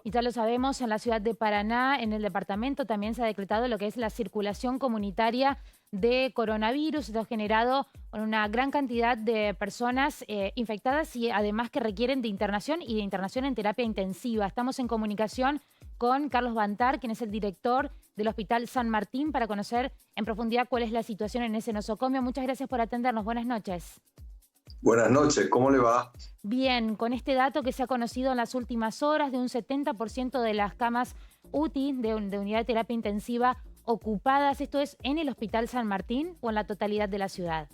Y ya lo sabemos, en la ciudad de Paraná, en el departamento, también se ha decretado lo que es la circulación comunitaria de coronavirus. Esto ha generado una gran cantidad de personas infectadas y además que requieren de internación y de internación en terapia intensiva. Estamos en comunicación con Carlos Bantar, quien es el director del Hospital San Martín, para conocer en profundidad cuál es la situación en ese nosocomio. Muchas gracias por atendernos. Buenas noches. Buenas noches, ¿cómo le va? Bien, con este dato que se ha conocido en las últimas horas de un 70% de las camas UTI, de unidad de terapia intensiva, ocupadas, ¿esto es en el Hospital San Martín o en la totalidad de la ciudad?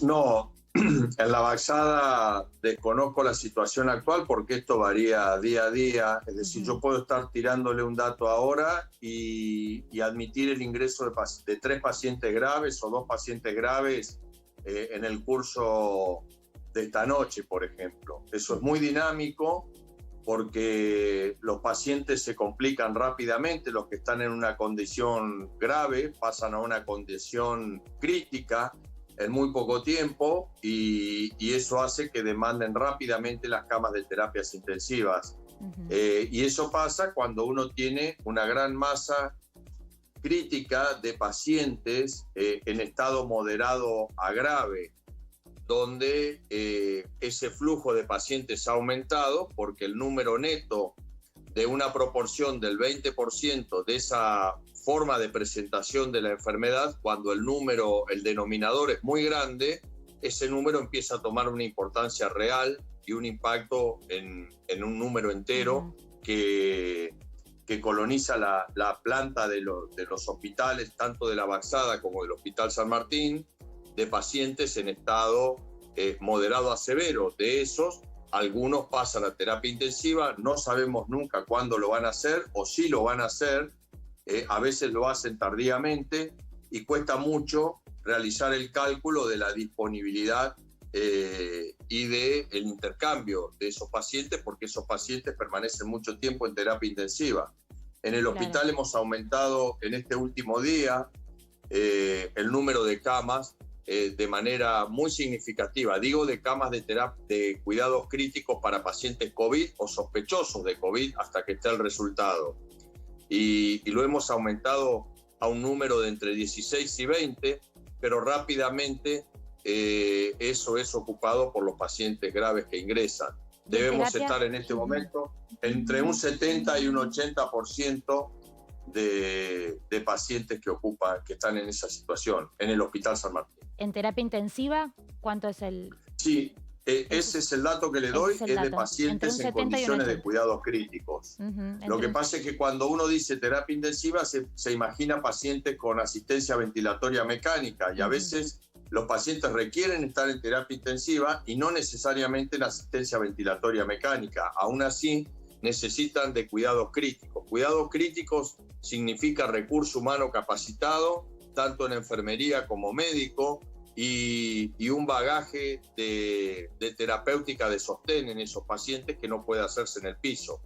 No, en la Baxada desconozco la situación actual porque esto varía día a día. Es decir, yo puedo estar tirándole un dato ahora y admitir el ingreso de 3 pacientes graves o 2 pacientes graves en el curso de esta noche, por ejemplo. Eso es muy dinámico porque los pacientes se complican rápidamente, los que están en una condición grave pasan a una condición crítica en muy poco tiempo y eso hace que demanden rápidamente las camas de terapias intensivas. Y eso pasa cuando uno tiene una gran masa crítica de pacientes en estado moderado a grave, donde ese flujo de pacientes ha aumentado porque el número neto de una proporción del 20% de esa forma de presentación de la enfermedad, cuando el denominador es muy grande, ese número empieza a tomar una importancia real y un impacto en un número entero que coloniza la planta de los hospitales, tanto de la Baxada como del Hospital San Martín, de pacientes en estado moderado a severo. De esos, algunos pasan a terapia intensiva, no sabemos nunca cuándo lo van a hacer o si lo van a hacer, a veces lo hacen tardíamente y cuesta mucho realizar el cálculo de la disponibilidad y del intercambio de esos pacientes, porque esos pacientes permanecen mucho tiempo en terapia intensiva. En el hospital hemos aumentado en este último día el número de camas de manera muy significativa. Digo, de camas de cuidados críticos para pacientes COVID o sospechosos de COVID hasta que esté el resultado. Y lo hemos aumentado a un número de entre 16 y 20, pero rápidamente eso es ocupado por los pacientes graves que ingresan. Debemos estar en este momento entre un 70 y un 80% de pacientes que están en esa situación, en el Hospital San Martín. ¿En terapia intensiva cuánto es el...? Sí, ese es el dato que le doy, es de pacientes en condiciones de cuidados críticos. Lo que pasa es que cuando uno dice terapia intensiva se imagina pacientes con asistencia ventilatoria mecánica y a veces los pacientes requieren estar en terapia intensiva y no necesariamente en asistencia ventilatoria mecánica. Aún así, necesitan de cuidados críticos. Cuidados críticos significa recurso humano capacitado, tanto en enfermería como médico, y un bagaje de terapéutica de sostén en esos pacientes que no puede hacerse en el piso.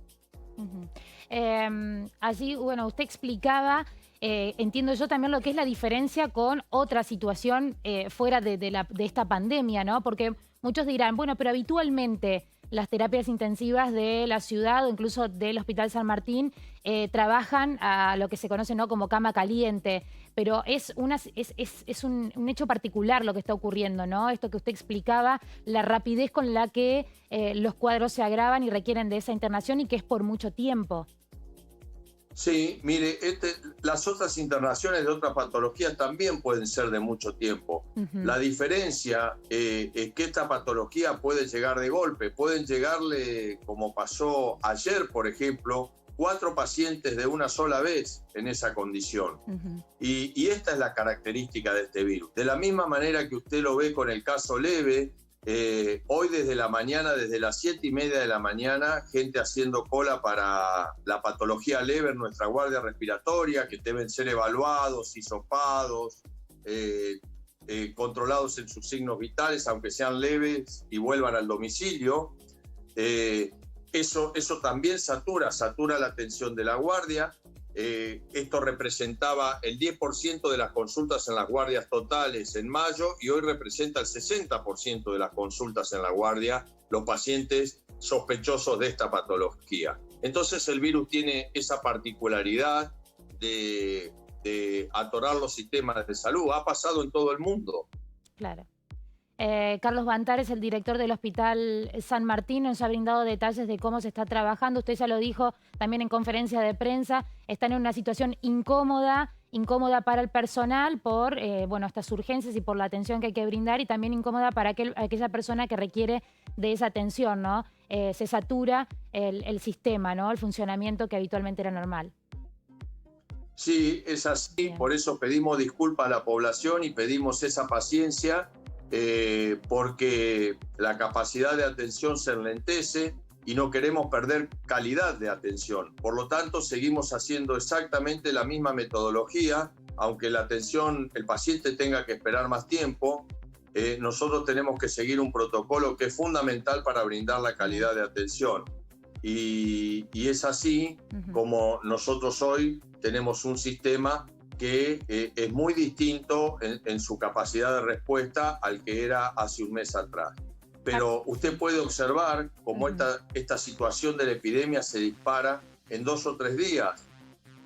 Así, bueno, usted explicaba, entiendo yo también lo que es la diferencia con otra situación fuera de esta pandemia, ¿no? Porque muchos dirán, bueno, pero habitualmente las terapias intensivas de la ciudad o incluso del Hospital San Martín trabajan a lo que se conoce, ¿no?, como cama caliente, pero es un hecho particular lo que está ocurriendo, ¿no? Esto que usted explicaba, la rapidez con la que los cuadros se agravan y requieren de esa internación y que es por mucho tiempo. Sí, mire, las otras internaciones de otras patologías también pueden ser de mucho tiempo. La diferencia es que esta patología puede llegar de golpe. Pueden llegarle, como pasó ayer, por ejemplo, 4 pacientes de una sola vez en esa condición. Y esta es la característica de este virus. De la misma manera que usted lo ve con el caso leve, hoy desde la mañana, desde las 7:30 de la mañana, gente haciendo cola para la patología leve en nuestra guardia respiratoria, que deben ser evaluados, hisopados, controlados en sus signos vitales, aunque sean leves y vuelvan al domicilio. Eso también satura la atención de la guardia. Esto representaba el 10% de las consultas en las guardias totales en mayo y hoy representa el 60% de las consultas en la guardia. Los pacientes sospechosos de esta patología. Entonces el virus tiene esa particularidad de atorar los sistemas de salud. Ha pasado en todo el mundo. Claro. Carlos Bantar es el director del Hospital San Martín, nos ha brindado detalles de cómo se está trabajando. Usted ya lo dijo también en conferencia de prensa, están en una situación incómoda para el personal por estas urgencias y por la atención que hay que brindar, y también incómoda para aquella persona que requiere de esa atención, ¿no? Se satura el sistema, ¿no? El funcionamiento que habitualmente era normal. Sí, es así. Bien. Por eso pedimos disculpas a la población y pedimos esa paciencia, porque la capacidad de atención se enlentece y no queremos perder calidad de atención. Por lo tanto, seguimos haciendo exactamente la misma metodología, aunque la atención, el paciente tenga que esperar más tiempo. Nosotros tenemos que seguir un protocolo que es fundamental para brindar la calidad de atención. Y es así como nosotros hoy tenemos un sistema que es muy distinto en su capacidad de respuesta al que era hace un mes atrás. Pero usted puede observar cómo esta situación de la epidemia se dispara en 2 o 3 días.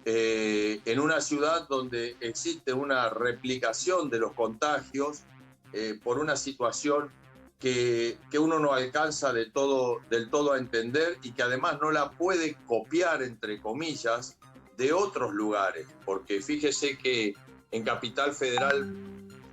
En una ciudad donde existe una replicación de los contagios por una situación que uno no alcanza del todo a entender, y que además no la puede copiar, entre comillas, de otros lugares, porque fíjese que en Capital Federal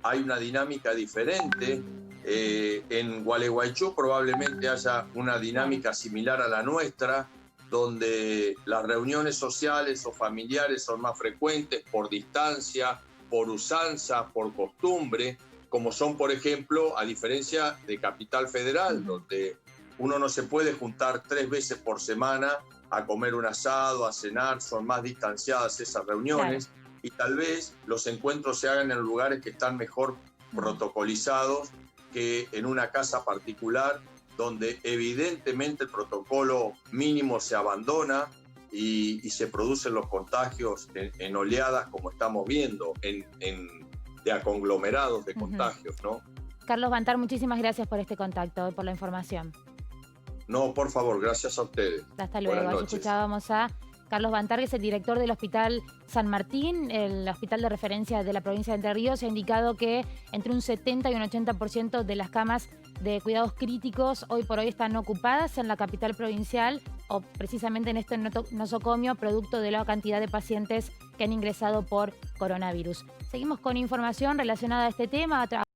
hay una dinámica diferente. En Gualeguaychú probablemente haya una dinámica similar a la nuestra, donde las reuniones sociales o familiares son más frecuentes por distancia, por usanza, por costumbre, como son, por ejemplo, a diferencia de Capital Federal, donde uno no se puede juntar 3 veces por semana a comer un asado, a cenar, son más distanciadas esas reuniones. Claro. Y tal vez los encuentros se hagan en lugares que están mejor protocolizados que en una casa particular, donde evidentemente el protocolo mínimo se abandona y se producen los contagios en oleadas, como estamos viendo, de conglomerados de contagios, ¿no? Carlos Bantar, muchísimas gracias por este contacto y por la información. No, por favor, gracias a ustedes. Hasta luego. Escuchábamos a Carlos Bantar, que es el director del Hospital San Martín, el hospital de referencia de la provincia de Entre Ríos. Ha indicado que entre un 70 y un 80% de las camas de cuidados críticos hoy por hoy están ocupadas en la capital provincial, o precisamente en este nosocomio, producto de la cantidad de pacientes que han ingresado por coronavirus. Seguimos con información relacionada a este tema.